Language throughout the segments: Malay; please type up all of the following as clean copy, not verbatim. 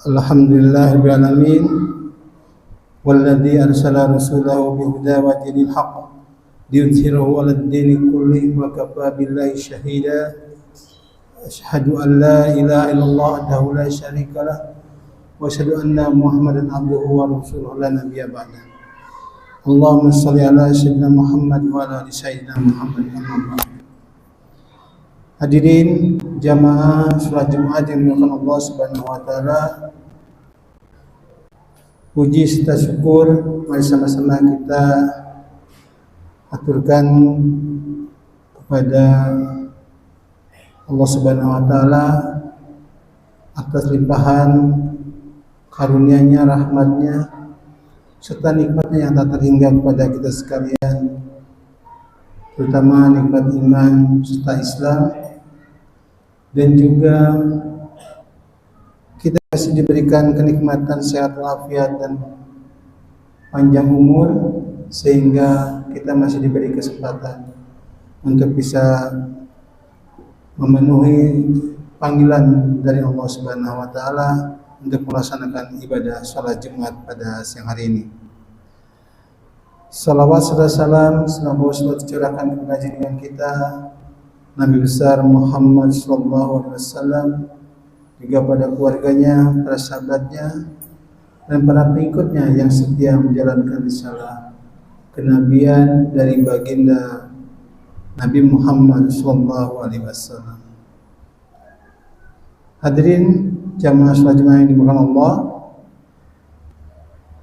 Alhamdulillahirabbil alamin walladzi arsala rasulahu bil huda wa dinil haqq liyudhhirahu 'alad dini kullihi wa kafaa billahi shahida. Asyhadu an la ilaha illallah wahdahu la syarika lah wa asyhadu anna Muhammadan abduhu wa rasuluhu la nabiyya ba'da. Allahumma shalli ala sayyidina Muhammad wa ala ali sayyidina Muhammad. Hadirin jamaah salat Jumat yang dimuliakan Allah Subhanahu wa taala. Puji serta syukur mari sama-sama kita aturkan kepada Allah Subhanahu wa taala atas limpahan karunia-Nya, rahmat-Nya serta nikmatnya yang tak terhingga kepada kita sekalian, terutama nikmat iman serta Islam, dan juga kita masih diberikan kenikmatan sehat walafiat dan panjang umur, sehingga kita masih diberi kesempatan untuk bisa memenuhi panggilan dari Allah Subhanahu wa taala untuk melaksanakan ibadah salat Jumat pada siang hari ini. Salawat serta salam semoga selalu tercurahkan kepada junjungan kita Nabi besar Muhammad sallallahu alaihi wasallam, juga pada keluarganya, para sahabatnya, dan para pengikutnya yang setia menjalankan risalah kenabian dari baginda Nabi Muhammad sallallahu alaihi wasallam. Hadirin jamaah salat Jumat yang dimuliakan Allah,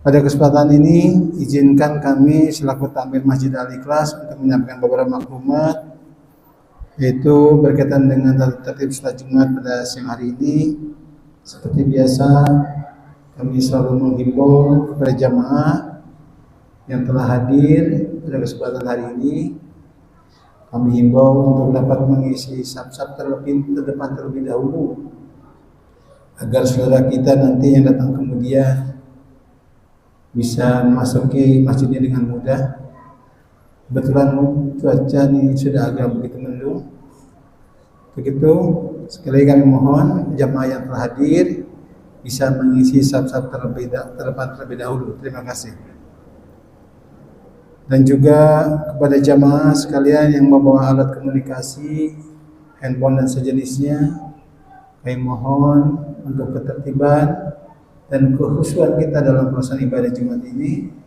pada kesempatan ini izinkan kami selaku takmir Masjid Al-Ikhlas untuk menyampaikan beberapa maklumat, yaitu berkaitan dengan tertib salat Jumat pada siang hari ini. Seperti biasa, kami selalu menghimbau kepada jamaah yang telah hadir pada kesempatan hari ini. Kami himbau untuk dapat mengisi saf-saf terdepan terlebih dahulu, agar saudara kita nanti yang datang kemudian bisa memasuki masjidnya dengan mudah. Kebetulan cuaca ini sudah agak begitu mendung. Begitu, sekali lagi kami mohon jamaah yang telah hadir bisa mengisi saf-saf terdepan terlebih dahulu. Terima kasih. Dan juga kepada jamaah sekalian yang membawa alat komunikasi, handphone dan sejenisnya, kami mohon untuk ketertiban dan kekhusyuan kita dalam pelaksanaan ibadah Jumat ini.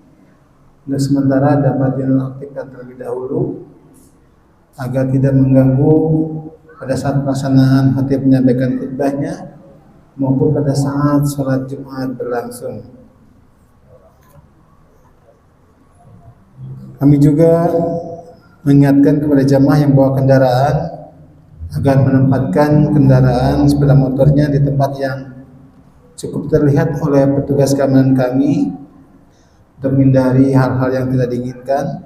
Untuk sementara dapat dinonaktifkan terlebih dahulu agar tidak mengganggu pada saat pelaksanaan khatib menyampaikan khutbahnya maupun pada saat sholat Jumat berlangsung. Kami juga mengingatkan kepada jamaah yang bawa kendaraan agar menempatkan kendaraan sepeda motornya di tempat yang cukup terlihat oleh petugas keamanan kami untuk menghindari hal-hal yang tidak diinginkan,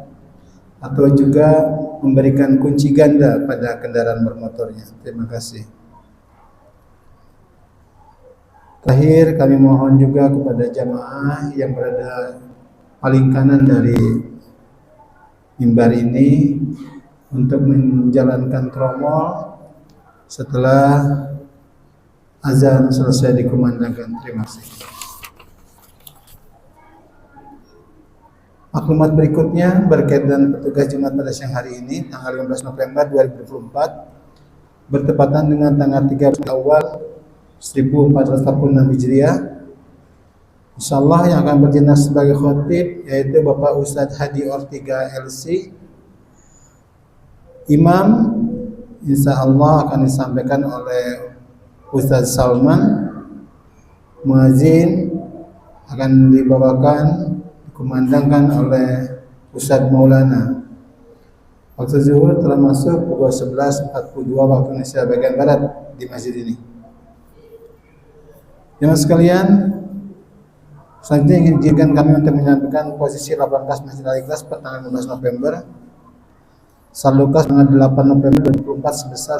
atau juga memberikan kunci ganda pada kendaraan bermotornya. Terima kasih. Terakhir, kami mohon juga kepada jamaah yang berada paling kanan dari mimbar ini untuk menjalankan tromol setelah azan selesai dikumandangkan. Terima kasih. Maklumat berikutnya berkaitan petugas Jumat pada siang hari ini, tanggal 15 November 2024, bertepatan dengan tanggal 3 Awal 1446 Hijriah. Insyaallah yang akan bertindak sebagai khatib yaitu Bapak Ustadz Hadi Ortiga LC. Imam insyaallah akan disampaikan oleh Ustadz Salman. Muazzin akan dibawakan, dikumandangkan oleh Ustadz Maulana. Waktu zuhur telah masuk pukul 11.42 waktu Indonesia bagian barat di masjid ini. Jemaah sekalian, selanjutnya ingin diizinkan kami untuk menyampaikan posisi laporan kas Masjid Al-Ikhlas per tanggal 15 November. Saldo kas tanggal 8 November 2024 sebesar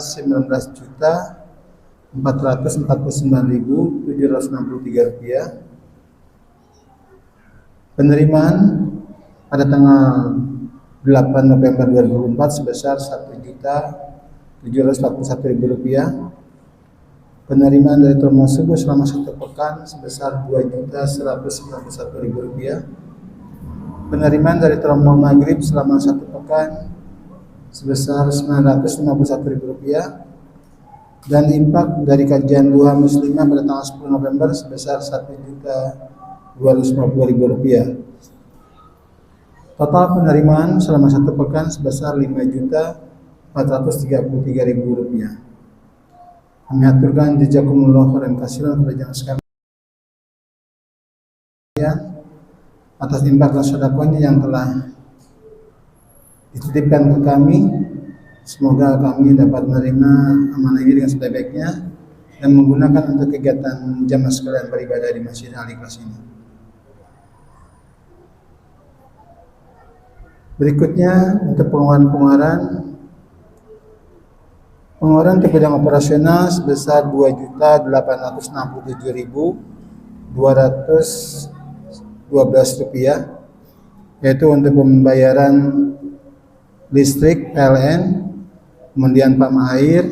19.449.763 rupiah. Penerimaan pada tanggal 8 November 2024 sebesar 1.741.000 rupiah. Penerimaan dari Tromo Subuh selama 1 pekan sebesar Rp2.191.000. Penerimaan dari Tromo Maghrib selama 1 pekan sebesar Rp951.000. Dan impak dari kajian duha muslimah pada tanggal 10 November sebesar Rp1.250.000. Total penerimaan selama 1 pekan sebesar Rp5.433.000. Kami aturkan jazakumullah khairan katsiran kepada jamaah sekalian atas impak dan sedekahnya yang telah dititipkan ke kami. Semoga kami dapat menerima amanah ini dengan sebaik-baiknya dan menggunakan untuk kegiatan jamaah sekalian beribadah di Masjid Al-Ikhlas ini. Berikutnya untuk pengeluaran ke bidang operasional sebesar Rp2.867.212, yaitu untuk pembayaran listrik PLN, kemudian pam air,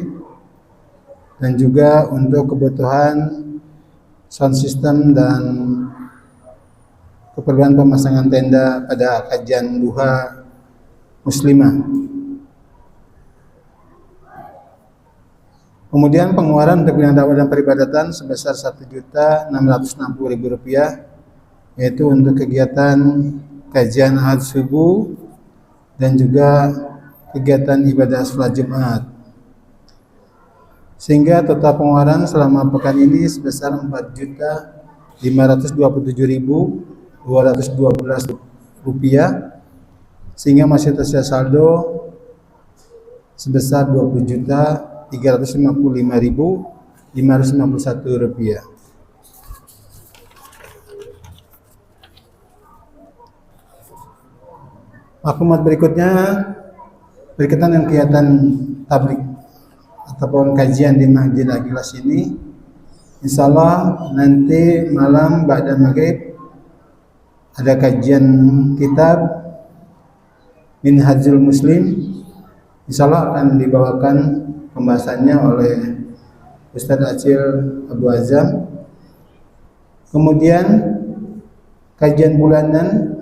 dan juga untuk kebutuhan sound system dan keperluan pemasangan tenda pada kajian duha muslimah. Kemudian pengeluaran untuk bidang dakwah dan peribadatan sebesar Rp1.660.000, yaitu untuk kegiatan kajian ahad subuh dan juga kegiatan ibadah sholat Jumat. Sehingga total pengeluaran selama pekan ini sebesar Rp4.527.212, sehingga masih tersisa saldo sebesar Rp20.355.591. Maklumat berikutnya berkaitan dengan kegiatan tablik ataupun kajian di Masjid Al-Ikhlas ini. Insyaallah nanti malam ba'da maghrib ada kajian kitab Minhajul Muslim. Insyaallah akan dibawakan pembahasannya oleh Ustadz Acil Abu Azam. Kemudian kajian bulanan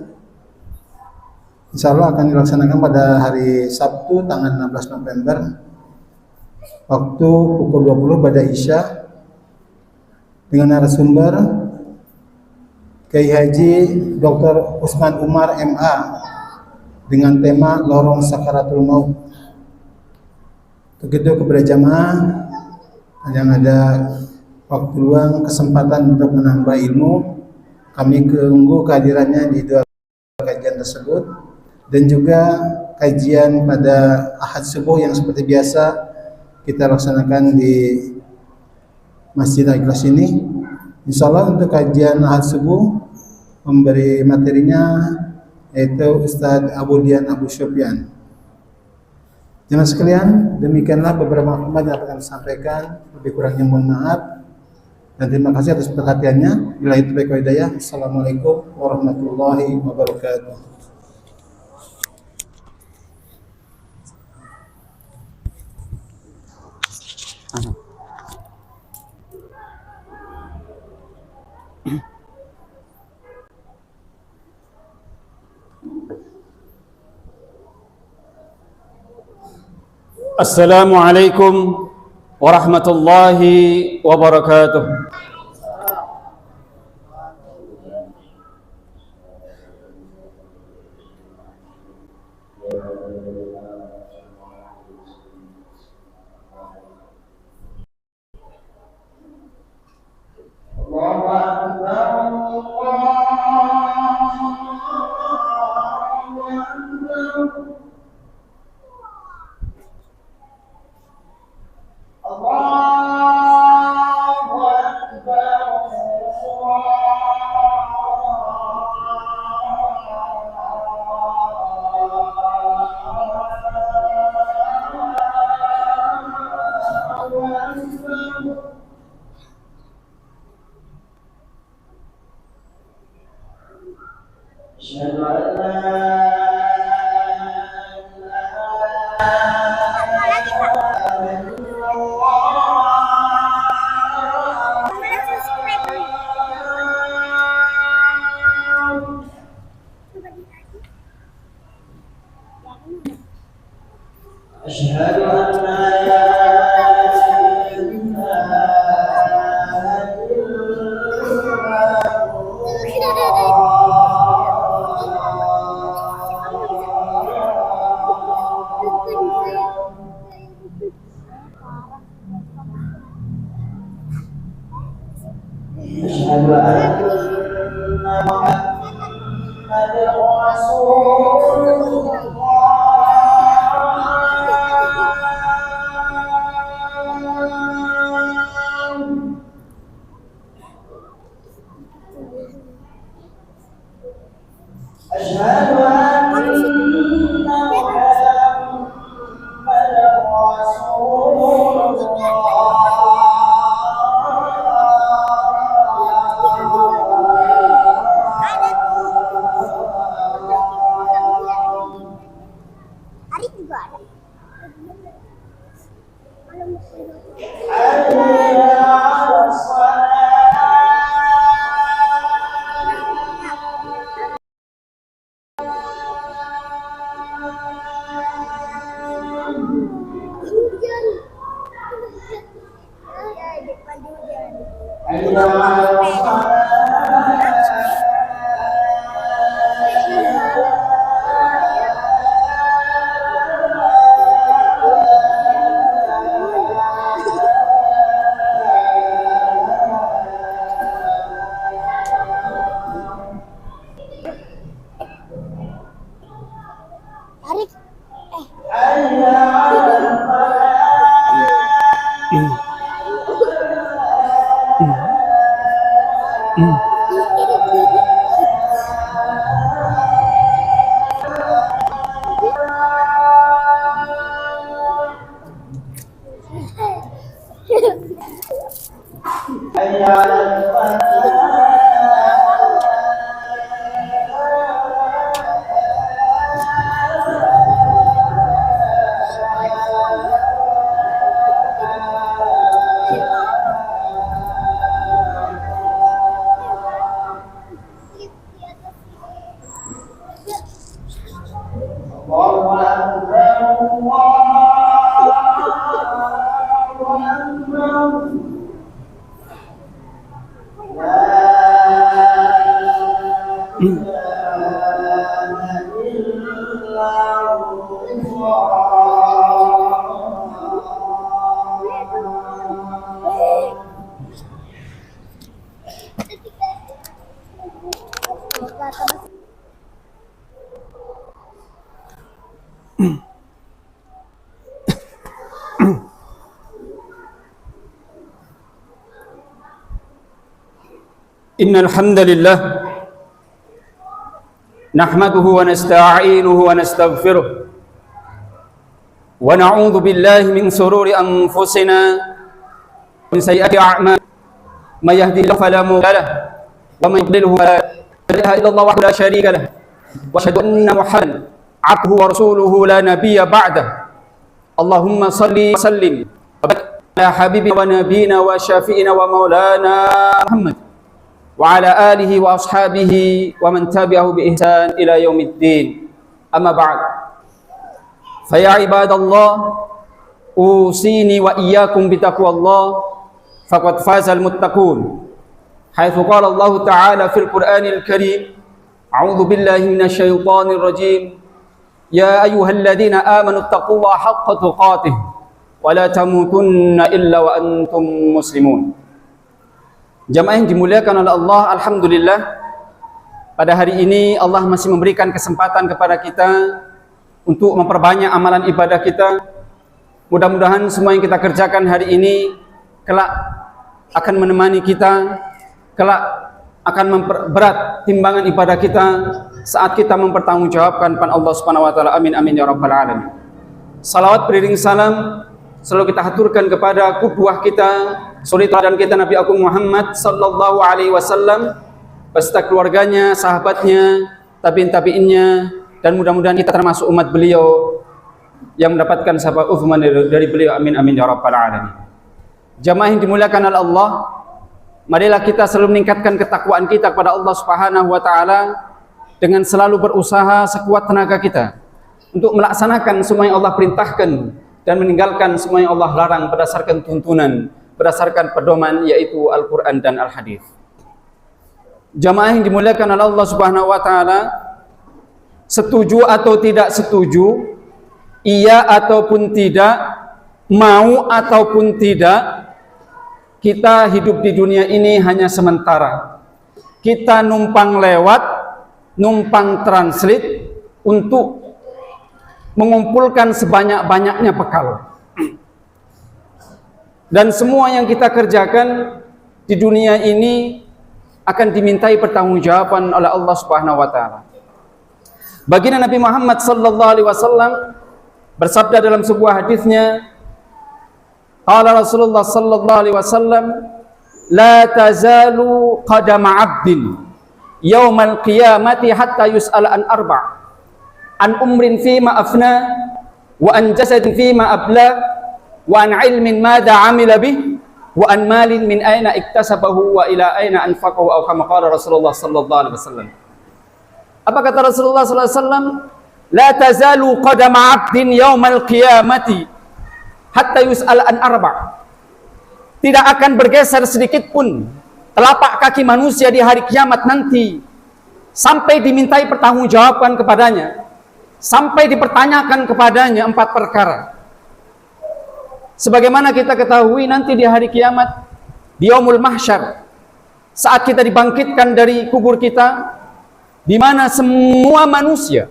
insyaallah akan dilaksanakan pada hari Sabtu tanggal 16 November waktu pukul 20 pada Isya dengan narasumber Kiai Haji Dr. Usman Umar MA dengan tema Lorong Sakaratul Maut. Begitu kepada jamaah yang ada waktu luang kesempatan untuk menambah ilmu, kami tunggu kehadirannya di dua kajian tersebut. Dan juga kajian pada ahad subuh yang seperti biasa kita laksanakan di Masjid Al-Ikhlas ini. Insyaallah untuk kajian ahad subuh memberi materinya yaitu Ustadz Abu Dian Abu Sufyan. Jemaah sekalian, demikianlah beberapa maklumat yang akan disampaikan. Lebih kurangnya mohon maaf dan terima kasih atas perhatiannya. Bila itu baik hidayah. Assalamualaikum warahmatullahi wabarakatuh. Assalamualaikum warahmatullahi wabarakatuh. أشهد أن محمدا رسول الله. أشهد أن محمدا رسول Arik juga ada. Hujan. Ya, depan hujan. Arik. إن الحمد لله نحمده ونستعينه ونستغفره ونعوذ بالله من شرور أنفسنا ومن سيئات أعمالنا من يهده الله فلا مضل له ومن يضلل فلا إله إلا الله وحده لا شريك له وأشهد أن محمدا عبده ورسوله لا نبي بعده اللهم صل وسلم وبارك على حبيبنا ونبينا وشافئنا ومولانا محمد وعلى آله وأصحابه ومن تبعه بإحسان إلى يوم الدين أما بعد فيا عباد الله أوصيني وإياكم بتقوى الله فقد فاز المتقون حيث قال الله تعالى في القرآن الكريم أعوذ بالله من الشيطان الرجيم يا أيها الذين آمنوا اتقوا الله حق تقاته ولا تموتن إلا وأنتم مسلمون. Jamaah yang dimuliakan oleh Allah, alhamdulillah pada hari ini Allah masih memberikan kesempatan kepada kita untuk memperbanyak amalan ibadah kita. Mudah-mudahan semua yang kita kerjakan hari ini kelak akan menemani kita, kelak akan memperberat timbangan ibadah kita saat kita mempertanggungjawabkan depan Allah Subhanahu wa taala. Amin amin ya rabbal alamin. Salawat beriring salam selalu kita haturkan kepada qudwah kita, suri teladan kita Nabi Agung Muhammad sallallahu alaihi wasallam beserta keluarganya, sahabatnya, tabi'in-tabi'innya, dan mudah-mudahan kita termasuk umat beliau yang mendapatkan syafaat uthman dari beliau. Amin amin ya rabbal alamin. Jamaah yang dimuliakan oleh Allah, marilah kita selalu meningkatkan ketakwaan kita kepada Allah Subhanahu wa taala dengan selalu berusaha sekuat tenaga kita untuk melaksanakan semua yang Allah perintahkan dan meninggalkan semua yang Allah larang berdasarkan tuntunan, berdasarkan pedoman yaitu Al-Quran dan Al-Hadis. Jamaah yang dimuliakan oleh Allah Subhanahu wa taala, setuju atau tidak setuju, iya ataupun tidak, mau ataupun tidak, kita hidup di dunia ini hanya sementara. Kita numpang lewat, numpang transit untuk mengumpulkan sebanyak-banyaknya bekal. Dan semua yang kita kerjakan di dunia ini akan dimintai pertanggungjawaban oleh Allah Subhanahu wa taala. Baginda Nabi Muhammad sallallahu alaihi wasallam bersabda dalam sebuah hadisnya, qala Rasulullah sallallahu alaihi wasallam, la tazalu qadama 'abdin yaumal qiyamati hatta yus'ala an arba', an umrin fima afna, wa an jasadin fima abla, wa an ilmin madza 'amila bih, wa an malin min aina iktasabahu wa ila aina anfaqahu, atau kama qala Rasulullah sallallahu alaihi wasallam. Apa kata Rasulullah sallallahu alaihi wasallam? La tazalu qadama 'abdin yaumal qiyamati hatta yus'al an arba'. Tidak akan bergeser sedikit pun telapak kaki manusia di hari kiamat nanti sampai dimintai pertanggungjawaban kepadanya, sampai dipertanyakan kepadanya 4 perkara. Sebagaimana kita ketahui nanti di hari kiamat, di yaumul mahsyar, saat kita dibangkitkan dari kubur kita, di mana semua manusia,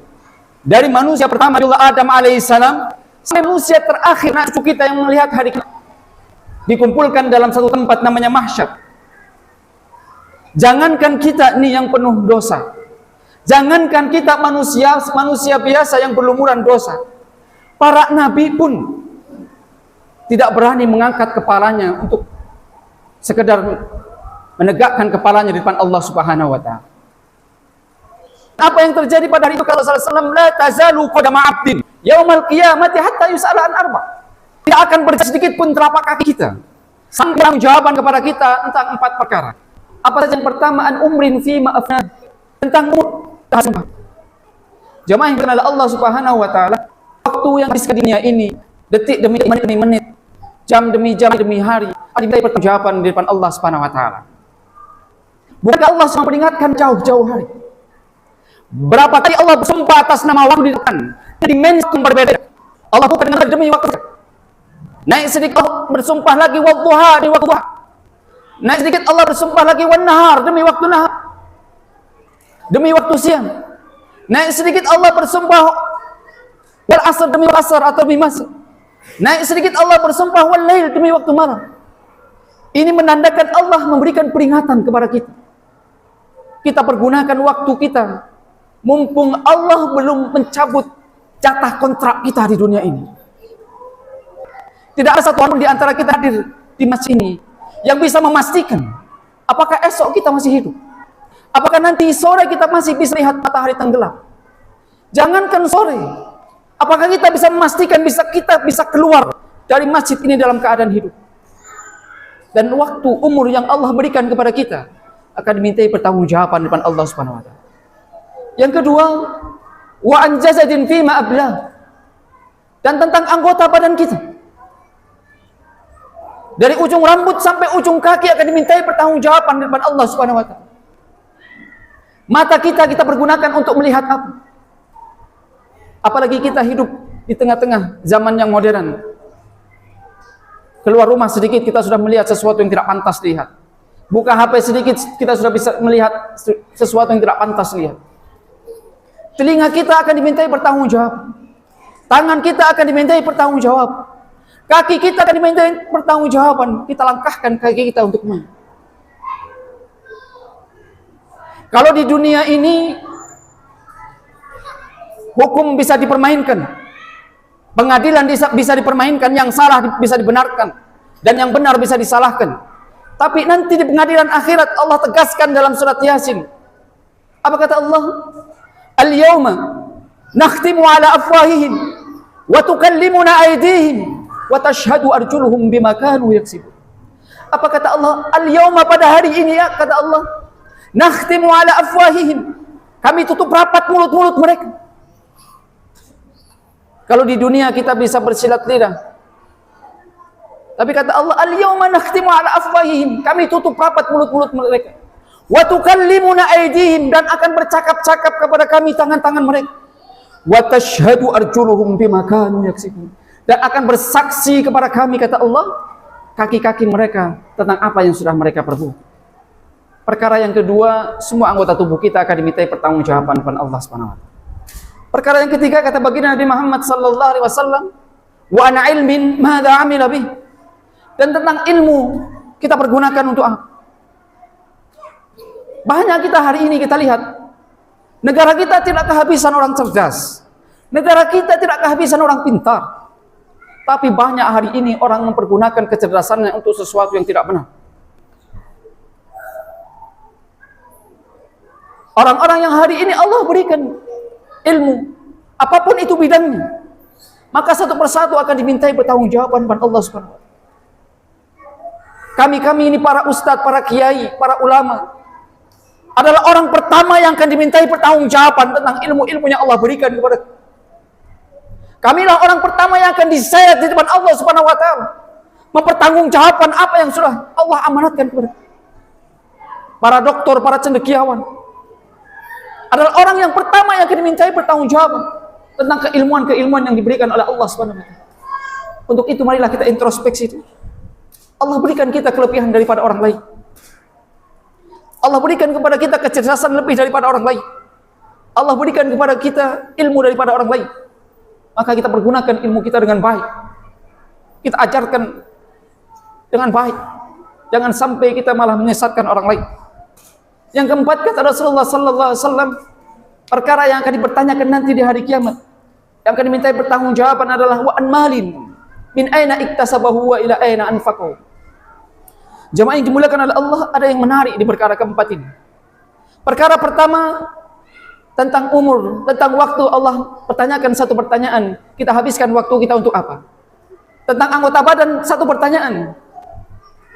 dari manusia pertama Adam alaihissalam sampai manusia terakhir cucu kita yang melihat hari kiamat, dikumpulkan dalam satu tempat namanya mahsyar. Jangankan kita ini yang penuh dosa, jangankan kita manusia biasa yang berlumuran dosa, para nabi pun tidak berani mengangkat kepalanya untuk sekedar menegakkan kepalanya di depan Allah Subhanahu wa taala. Apa yang terjadi pada hari itu kata Rasulullah SAW, la tazalu qadama 'abdin yaumal qiyamati hatta yus'ala an arba'. Tidak akan bergeser sedikit pun telapak kaki kita sampai jawaban kepada kita tentang 4 perkara. Apa saja? Yang pertama, an umrin fi ma'afna, tentang umur. Jemaah yang kenal Allah Subhanahu wa taala, waktu yang di dunia ini, detik demi menit, jam demi hari, ada pertanggungjawaban di depan Allah Subhanahu wa taala. Bukankah Allah SWT peringatkan jauh-jauh hari? Berapa kali Allah bersumpah atas nama waktu di depan, dimensi yang berbeda. Allah bukan dengan demi waktu. Naik sedikit Allah bersumpah lagi wadduha, di waktu duha. Naik sedikit Allah bersumpah lagi wan nahar, demi waktu nahar, demi waktu siang. Naik sedikit Allah bersumpah wal asr, demi asr atau demi masuk. Naik sedikit Allah bersumpah wal lail, demi waktu malam. Ini menandakan Allah memberikan peringatan kepada kita. Kita pergunakan waktu kita mumpung Allah belum mencabut jatah kontrak kita di dunia ini. Tidak ada satu orang di antara kita hadir di masjid ini yang bisa memastikan apakah esok kita masih hidup, apakah nanti sore kita masih bisa lihat matahari tenggelam. Jangankan sore, apakah kita bisa memastikan kita bisa keluar dari masjid ini dalam keadaan hidup. Dan waktu umur yang Allah berikan kepada kita akan dimintai pertanggungjawaban di depan Allah Subhanahu wa taala. Yang kedua, wa an jasadin fi ma abla, dan tentang anggota badan kita. Dari ujung rambut sampai ujung kaki akan dimintai pertanggungjawaban di depan Allah Subhanahu wa taala. Mata kita pergunakan untuk melihat apa? Apalagi kita hidup di tengah-tengah zaman yang modern. Keluar rumah sedikit kita sudah melihat sesuatu yang tidak pantas dilihat. Buka HP sedikit kita sudah bisa melihat sesuatu yang tidak pantas lihat. Telinga kita akan dimintai pertanggungjawab. Tangan kita akan dimintai pertanggungjawab. Kaki kita akan dimintai pertanggungjawaban. Kita langkahkan kaki kita untuk mana? Kalau di dunia ini hukum bisa dipermainkan, pengadilan bisa dipermainkan, yang salah bisa dibenarkan, dan yang benar bisa disalahkan. Tapi nanti di pengadilan akhirat Allah tegaskan dalam surat Yasin. Apa kata Allah? Al-yawma nakhtimu ala afwahihim wa tukallimuna aydihim wa tashhadu arjuluhum bima kanu yaksibun. Apa kata Allah? Al-yawma, pada hari ini ya, kata Allah, nakhtimu ala afwahihim, kami tutup rapat mulut-mulut mereka. Kalau di dunia kita bisa bersilat lidah, tapi kata Allah, al-yawma nakhtimu ala afwahihim, kami tutup rapat mulut-mulut mereka. Wa tukallimuna aydihim, dan akan bercakap-cakap kepada kami tangan-tangan mereka. Wa tashhadu arjuluhum bima kanu yaksibun, dan akan bersaksi kepada kami, kata Allah, kaki-kaki mereka tentang apa yang sudah mereka perbuat. Perkara yang kedua, semua anggota tubuh kita akan dimintai pertanggungjawaban kepada Allah Subhanahu wa taala. Perkara yang ketiga, kata baginda Nabi Muhammad sallallahu alaihi wasallam, wa ana ilmin madza amila bih. Dan tentang ilmu kita pergunakan untuk apa? Banyak kita hari ini kita lihat negara kita tidak kehabisan orang cerdas. Negara kita tidak kehabisan orang pintar. Tapi banyak hari ini orang mempergunakan kecerdasannya untuk sesuatu yang tidak benar. Orang-orang yang hari ini Allah berikan ilmu, apapun itu bidangnya, maka satu persatu akan dimintai pertanggungjawaban kepada Allah Subhanahu wa taala. Kami ini para ustadz, para kiai, para ulama adalah orang pertama yang akan dimintai pertanggungjawaban tentang ilmu-ilmu yang Allah berikan kepada kita. Kamilah orang pertama yang akan diseret di depan Allah Subhanahu wa taala, mempertanggungjawabkan apa yang sudah Allah amanatkan kepada kita. Para doktor, para cendekiawan adalah orang yang pertama yang akan dimintai pertanggungjawaban tentang keilmuan-keilmuan yang diberikan oleh Allah Subhanahu wa taala. Untuk itu marilah kita introspeksi. Allah berikan kita kelebihan daripada orang lain. Allah berikan kepada kita kecerdasan lebih daripada orang lain. Allah berikan kepada kita ilmu daripada orang lain. Maka kita pergunakan ilmu kita dengan baik. Kita ajarkan dengan baik. Jangan sampai kita malah menyesatkan orang lain. Yang keempat, kata Rasulullah sallallahu alaihi wasallam, perkara yang akan dipertanyakan nanti di hari kiamat, yang akan dimintai pertanggungjawaban adalah wa an malin min aina iktasabahu wa ila aina anfaqahu. Jemaah yang dimuliakan oleh Allah, ada yang menarik di perkara keempat ini. Perkara pertama tentang umur, tentang waktu. Allah pertanyakan satu pertanyaan, kita habiskan waktu kita untuk apa? Tentang anggota badan, satu pertanyaan,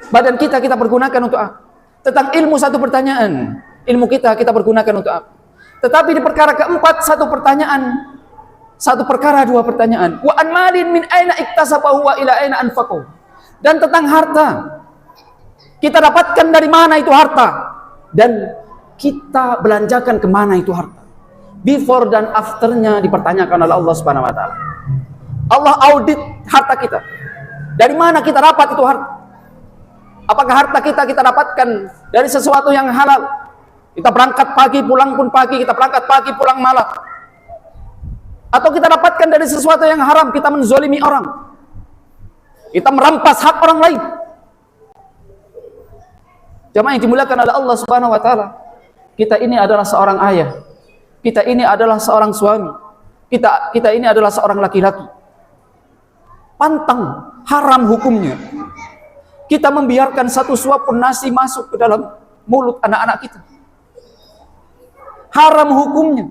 badan kita pergunakan untuk apa? Tentang ilmu, satu pertanyaan, ilmu kita pergunakan untuk apa? Tetapi di perkara keempat, satu pertanyaan, satu perkara dua pertanyaan. Wa an malin min aina iktasabahu wa ila aina anfaqahu. Dan tentang harta, kita dapatkan dari mana itu harta, dan kita belanjakan kemana itu harta. Before dan afternya dipertanyakan oleh Allah Subhanahu wa taala. Allah audit harta kita. Dari mana kita dapat itu harta? Apakah harta kita dapatkan dari sesuatu yang halal? Kita berangkat pagi, pulang pun pagi, kita berangkat pagi, pulang malam. Atau kita dapatkan dari sesuatu yang haram, kita menzolimi orang. Kita merampas hak orang lain. Jemaah yang dimuliakan oleh Allah Subhanahu wa taala, kita ini adalah seorang ayah. Kita ini adalah seorang suami. Kita ini adalah seorang laki-laki. Pantang, haram hukumnya kita membiarkan satu suapun nasi masuk ke dalam mulut anak-anak kita. Haram hukumnya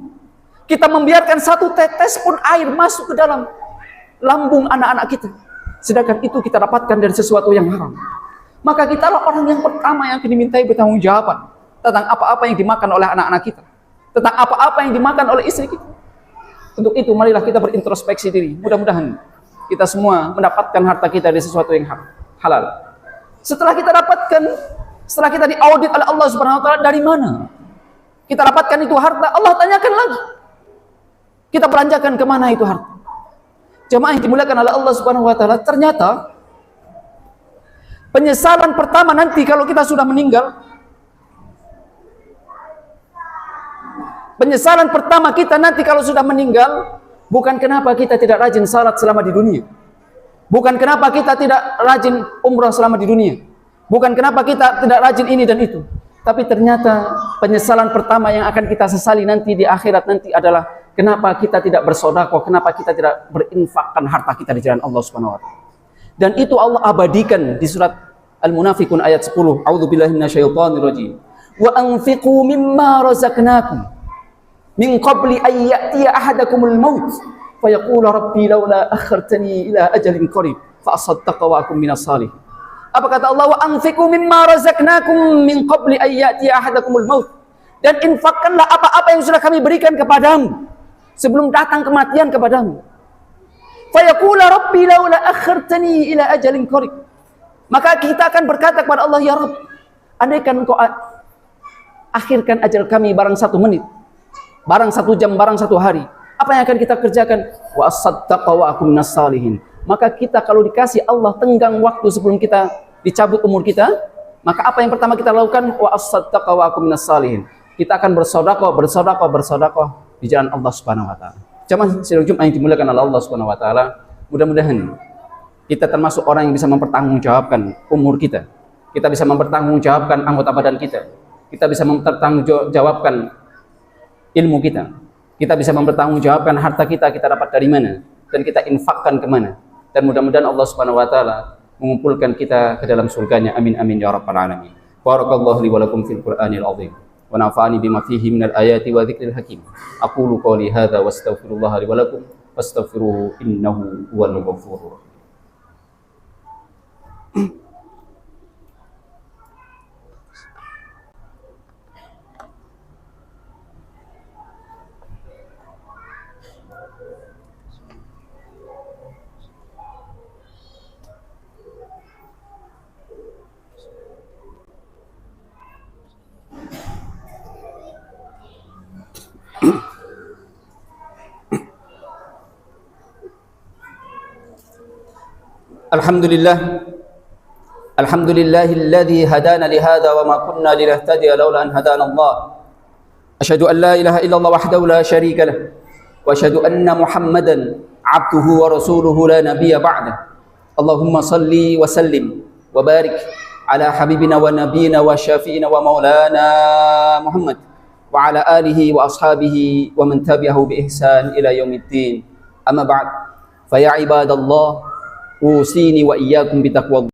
kita membiarkan satu tetes pun air masuk ke dalam lambung anak-anak kita, sedangkan itu kita dapatkan dari sesuatu yang haram. Maka kitalah orang yang pertama yang akan dimintai pertanggungjawaban tentang apa-apa yang dimakan oleh anak-anak kita, tentang apa-apa yang dimakan oleh istri kita. Untuk itu marilah kita berintrospeksi diri. Mudah-mudahan kita semua mendapatkan harta kita dari sesuatu yang halal. Setelah kita dapatkan, setelah kita diaudit oleh Allah Subhanahu wa taala, dari mana kita dapatkan itu harta, Allah tanyakan lagi. Kita belanjakan kemana itu harta? Jemaah yang dimuliakan oleh Allah Subhanahu wa taala, ternyata penyesalan pertama nanti kalau kita sudah meninggal, penyesalan pertama kita nanti kalau sudah meninggal, bukan kenapa kita tidak rajin salat selama di dunia, bukan kenapa kita tidak rajin umrah selama di dunia, bukan kenapa kita tidak rajin ini dan itu, tapi ternyata penyesalan pertama yang akan kita sesali nanti di akhirat nanti adalah kenapa kita tidak bersedekah, kenapa kita tidak berinfakkan harta kita di jalan Allah Subhanahu wa taala. Dan itu Allah abadikan di surat Al-Munafiqun ayat 10. A'udzubillahi minasyaitonir rajim. Wa anfiqu mimma razaqnakum min qabli an ya'tiya ahadakumul maut fayaqulu rabbi laula akhartani ila ajalin qarib fa asaddaqa wa akum minas salihin. Apa kata Allah? Wa anfiqu mimma razaqnakum min qabli an ya'tiya ahadakumul maut. Dan infakkanlah apa-apa yang sudah kami berikan kepadamu sebelum datang kematian kepadamu. Fayaqulu rabbi laula akhartani ila ajalin qarib. Maka kita akan berkata kepada Allah, ya Rabb, andaikan engkau akhirkan ajal kami barang 1 menit, barang 1 jam, barang 1 hari, apa yang akan kita kerjakan? Wa asaddaqa wa akum minas salihin. Maka kita kalau dikasih Allah tenggang waktu sebelum kita dicabut umur kita, maka apa yang pertama kita lakukan? Wa as-saddaqa wa aku minas salihin. Kita akan bersedekah di jalan Allah Subhanahu wa taala. Jamaah sidang Jumat yang dimuliakan oleh Allah Subhanahu wa taala, mudah-mudahan kita termasuk orang yang bisa mempertanggungjawabkan umur kita. Kita bisa mempertanggungjawabkan anggota badan kita. Kita bisa mempertanggungjawabkan ilmu kita. Kita bisa mempertanggungjawabkan harta kita dapat dari mana dan kita infakkan kemana. Dan mudah-mudahan Allah Subhanahu wa taala mengumpulkan kita ke dalam surganya. Amin amin ya rabbal alamin. Barakallahu li wa lakum fil Qur'anil azim. Wa nafa'ani bima fihi minal ayati wa dzikril hakim. Aqulu qouli hadza wa astaghfirullah li wa lakum wastaghfiruhu innahu huwal ghafurur rahim. Alhamdulillahilladzi hadana lihada wa ma kunna linahtadiya laula an hadana Allah. Asyhadu an la ilaha illallah wahdahu la syarika lah wa asyhadu anna Muhammadan abduhu wa rasuluhu la nabiyya ba'dah. Allahumma salli wa sallim wa barik ala habibina wa nabiyyina wa syafi'ina wa maulana Muhammad wa ala alihi wa ashabihi wa man tabi'ahu bi ihsan ila yaumiddin. Amma ba'd. Fa ya ibadallah usini wa iyyakum bitaqwa.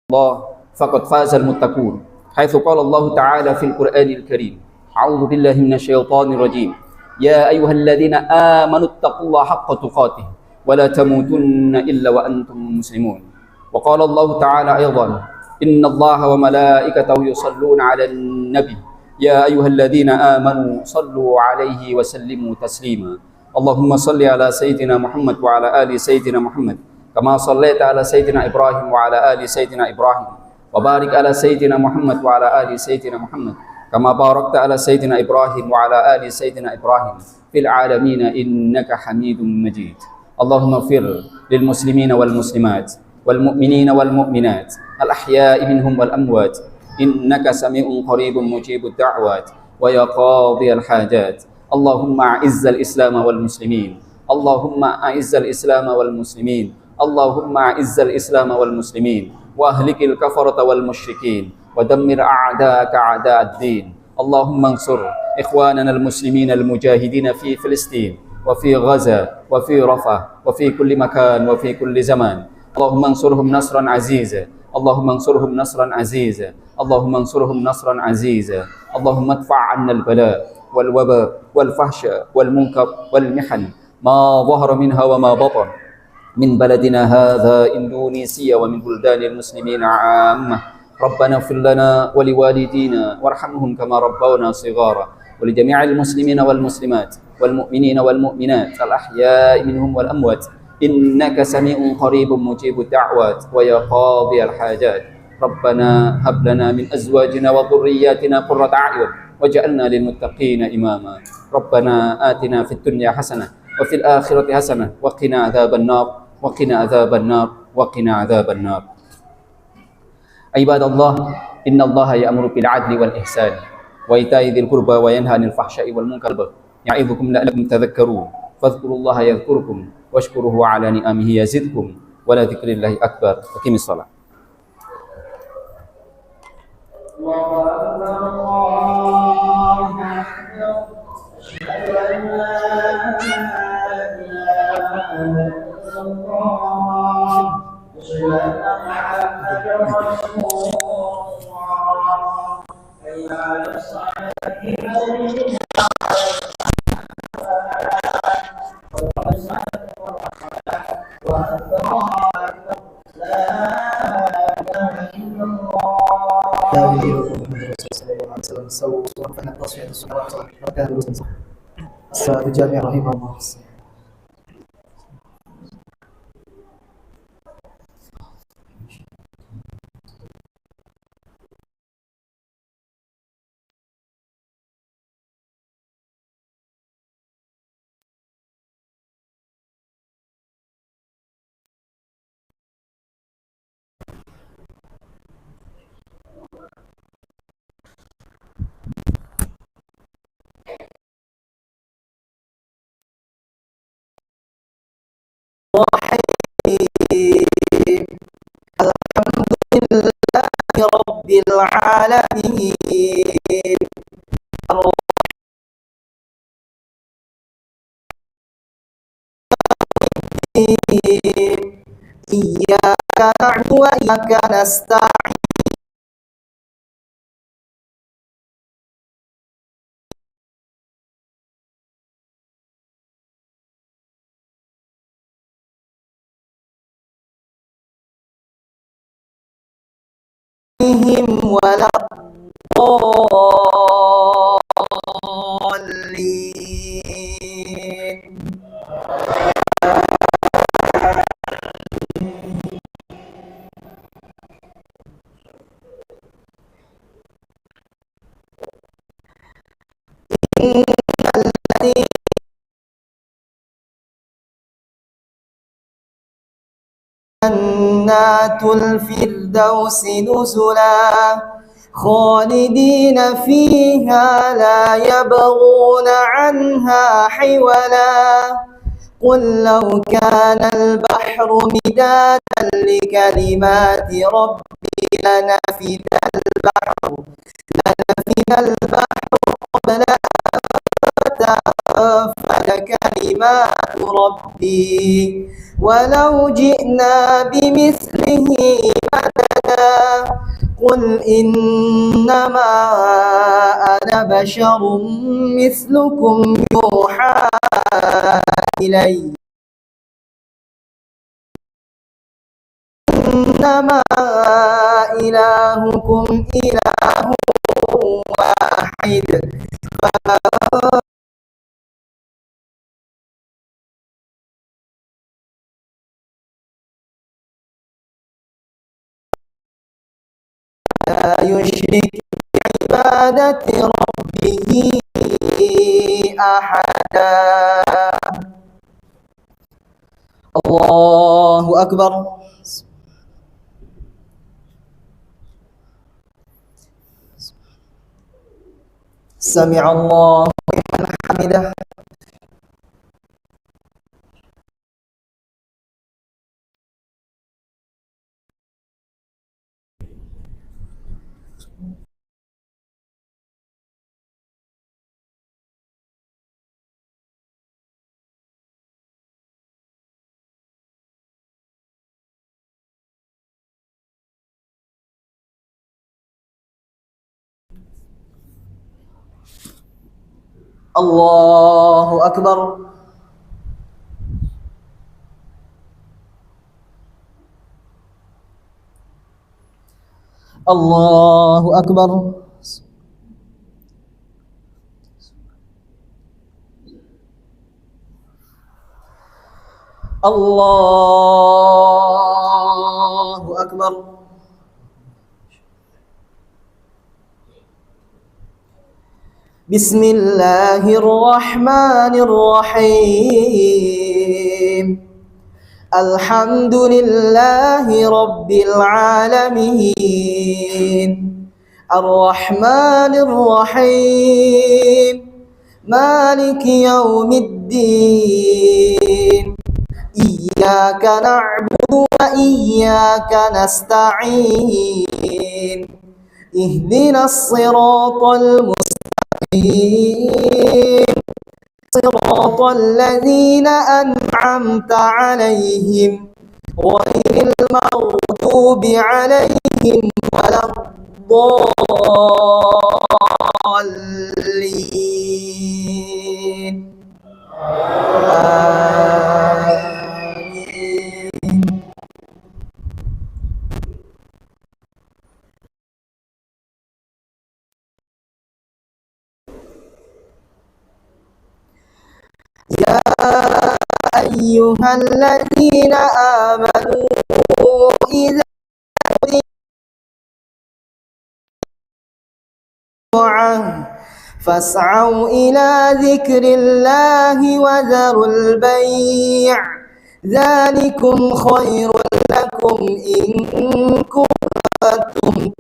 Allah faqad fazal muttaqun haitsu qala Allah ta'ala fil Qur'anil Karim a'udzu billahi minasyaitonir rajim ya ayyuhalladzina amanu taqullaha haqqa tuqatih wa la tamutunna illa wa antum muslimun wa qala Allah ta'ala aidan innallaha wa malaikatahu yusalluna 'alan nabi ya ayyuhalladzina amanu sallu 'alaihi wa sallimu taslima Allahumma salli ala sayyidina Muhammad wa ala ali sayyidina Muhammad كما صليت على سيدنا إبراهيم وعلى آل سيدنا إبراهيم وبارك على سيدنا محمد وعلى آل سيدنا محمد كما باركت على سيدنا إبراهيم وعلى آل سيدنا إبراهيم في العالمين إنك حميد مجيد اللهم اغفر للمسلمين والمسلمات والمؤمنين والمؤمنات الأحياء منهم والأموات إنك سميع قريب مجيب الدعوات ويا قاضي الحاجات اللهم أعز الإسلام والمسلمين اللهم أعز الإسلام والمسلمين اللهم أعز الإسلام والمسلمين وأهلك الكفرة والمشركين ودمر أعداءك أعداء الدين اللهم انصر إخواننا المسلمين المجاهدين في فلسطين وفي غزة وفي رفح وفي كل مكان وفي كل زمان اللهم انصرهم نصرا عزيزا اللهم انصرهم نصرا عزيزا اللهم انصرهم نصرا عزيزا اللهم ادفع عنا البلاء والوباء والفحش والمنكر والمحن ما ظهر منها وما بطن من بلدنا هذا إندونيسيا ومن بلدان المسلمين عامة ربنا اغفر لنا ولوالدينا وارحمهم كما ربونا صغارا ولجميع المسلمين والمسلمات والمؤمنين والمؤمنات الأحياء منهم والأموات إنك سميع قريب مجيب الدعوات ويا قاضي الحاجات ربنا هب لنا من أزواجنا وذرياتنا قرة أعين واجعلنا للمتقين إماما ربنا آتنا في الدنيا حسنة وفي الآخرة حسنة وقنا عذاب النار وقنا عذاب النار وقنا عذاب النار عباد الله إن الله يأمر بالعدل والإحسان وإيتاء ذي القربى وينهى عن الفحشاء والمنكر يعظكم لعلكم تذكرون فاذكروا الله يذكركم واشكروه على نعمه يزدكم ولذكر الله أكبر أقم الصلاة Allah الله لا يجيب محمد رسول صلى الله عليه وسلم سووا صورة فإن التصفية الصلاة ركان الوزن الجامع رحمه الله. الحمد لله رب العالمين الرحيم إياك نعبد وإياك نستعين ولا الضالين. جنات الفردوس نزلا خالدين فيها لا يبغون عنها حولا قل لو كان البحر مدادا لكلمات ربي لنفد البحر قبل أن تنفد كلمات ربي ولو جئنا بمثله مددا قل إنما أنا بشر مثلكم يوحى إلي إنما إلهكم إله واحد لا يشرك بعبادة ربه أحدا. الله أكبر. سمع الله لمن حمده. الله أكبر. الله أكبر. الله أكبر. بسم الله الرحمن الرحيم الحمد لله رب العالمين الرحمن الرحيم مالك يوم الدين إياك نعبد وإياك نستعين اهدنا الصراط المستقيم صراط الذين أنعمت عليهم غير المغضوب عليهم ولا الضالين. آمين. أيها الذين آمنوا إذا فاسعوا إلى ذكر الله وذروا البيع ذلكم خير لكم إن كنتم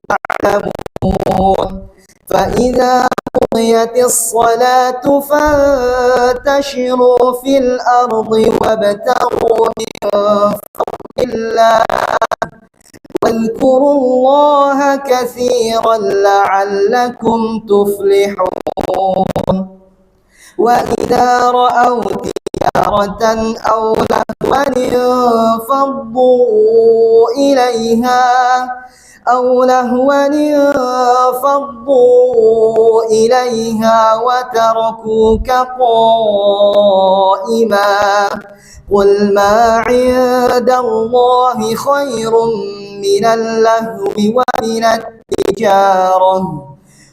تعلمون فإذا قضيت الصلاة فانتشروا في الأرض وابتغوا من فضل الله واذكروا الله كثيرا لعلكم تفلحون وإذا رأوا تجارة أو لهوا انفضوا إليها وتركوك قائما قل ما عند الله خير من اللهو ومن التجارة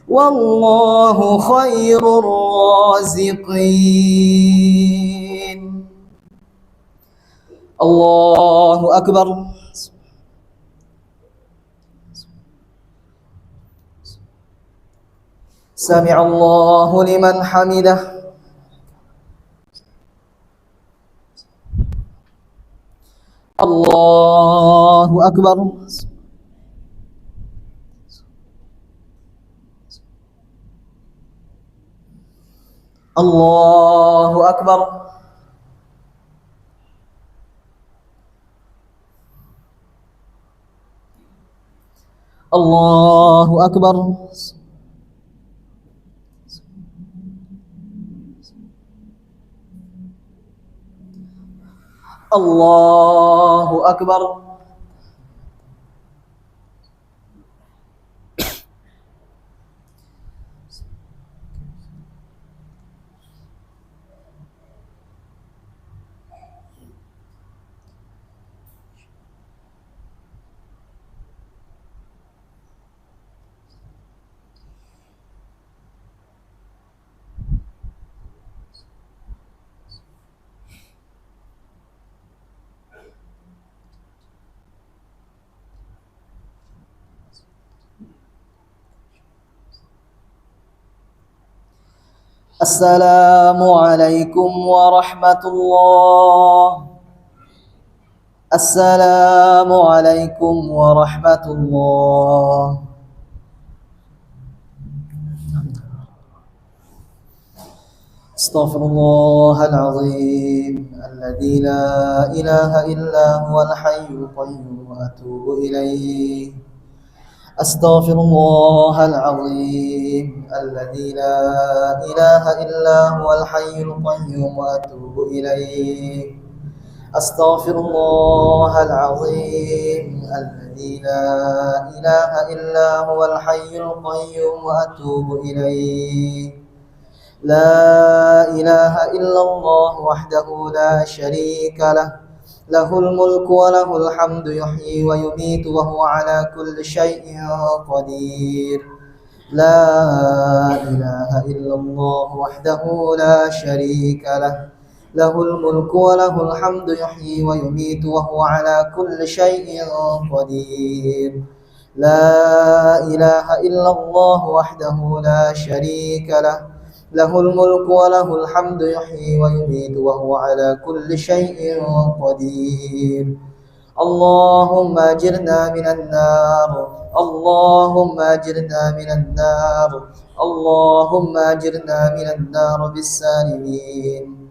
والله خير الرازقين الله أكبر سمع الله لمن حمده الله أكبر الله أكبر الله أكبر الله أكبر السلام عليكم ورحمة الله السلام عليكم ورحمة الله استغفر الله العظيم الذي لا إله إلا هو الحي القيوم وأتوب إليه أستغفر الله العظيم الذي لا إله إلا هو الحي القيوم وأتوب إليه أستغفر الله العظيم الذي لا إله إلا هو الحي القيوم وأتوب إليه لا إله إلا الله وحده لا شريك له له الملك وله الحمد يحيي ويميت وهو على كل شيء قدير لا إله إلا الله وحده لا شريك له له الملك وله الحمد يحيي ويميت وهو على كل شيء قدير لا إله إلا الله وحده لا شريك له له الملك وله الحمد يحيي ويميت وهو على كل شيء قدير اللهم أجرنا من النار اللهم أجرنا من النار اللهم أجرنا من النار بالسالمين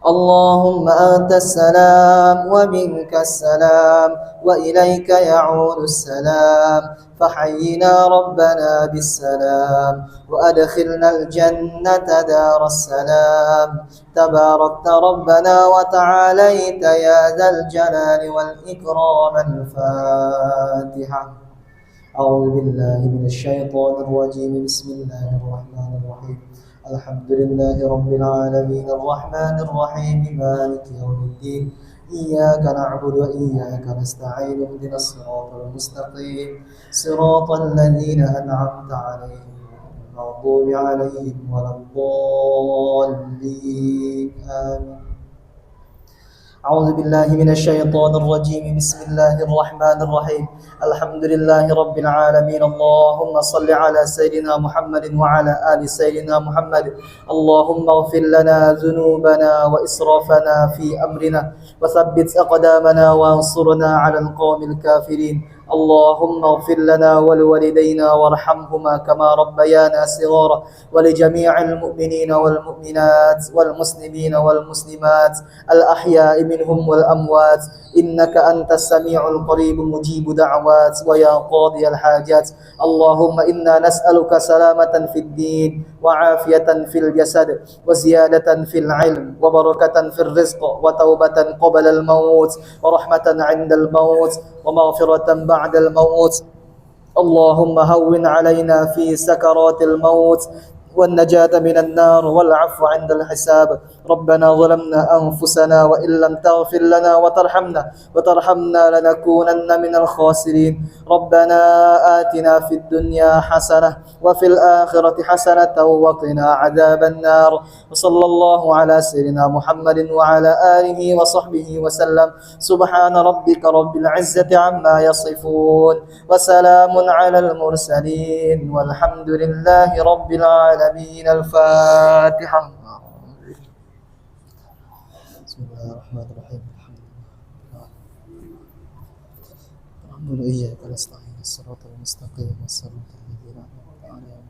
اللهم أنت السلام ومنك السلام وإليك يعود السلام فحينا ربنا بالسلام وأدخلنا الجنة دار السلام تباركت ربنا وتعاليت يا ذا الجلال والإكرام الفاتحة أعوذ بالله من الشيطان الرجيم بسم الله الرحمن الرحيم الحمد لله رب العالمين الرحمن الرحيم مالك يوم الدين إياك نعبد وإياك نستعين اهدنا الصراط المستقيم صراط الذين أنعمت عليهم المغضوب عليهم ولا الضالين آمين أعوذ بالله من الشيطان الرجيم. بسم الله الرحمن الرحيم. الحمد لله رب العالمين. اللهم صل على سيدنا محمد وعلى آل سيدنا محمد. اللهم اغفر لنا ذنوبنا وإسرافنا في أمرنا وثبت أقدامنا وانصرنا على القوم الكافرين. اللهم اغفر لنا ولوالدينا وارحمهما كما ربيانا صغارا ولجميع المؤمنين والمؤمنات والمسلمين والمسلمات الأحياء منهم والأموات إنك أنت السميع القريب مجيب دعوات ويا قاضي الحاجات. اللهم إنا نسألك سلامة في الدين وعافية في الجسد وزيادة في العلم وبركة في الرزق وتوبة قبل الموت ورحمة عند الموت ومغفرة بعد الموت. اللهم هون علينا في سكرات الموت والنجاة من النار والعفو عند الحساب. ربنا ظلمنا أنفسنا وإن لم تغفر لنا وترحمنا لنكونن من الخاسرين. ربنا آتنا في الدنيا حسنة وفي الآخرة حسنة وقنا عذاب النار. وصلى الله على سيدنا محمد وعلى آله وصحبه وسلم. سبحان ربك رب العزة عما يصفون وسلام على المرسلين والحمد لله رب العالمين. الفاتحة. بسم الله الرحمن الرحيم. الحمد لله إياك نستعين الصراط المستقيم والصراط الذين أنعمت عليهم.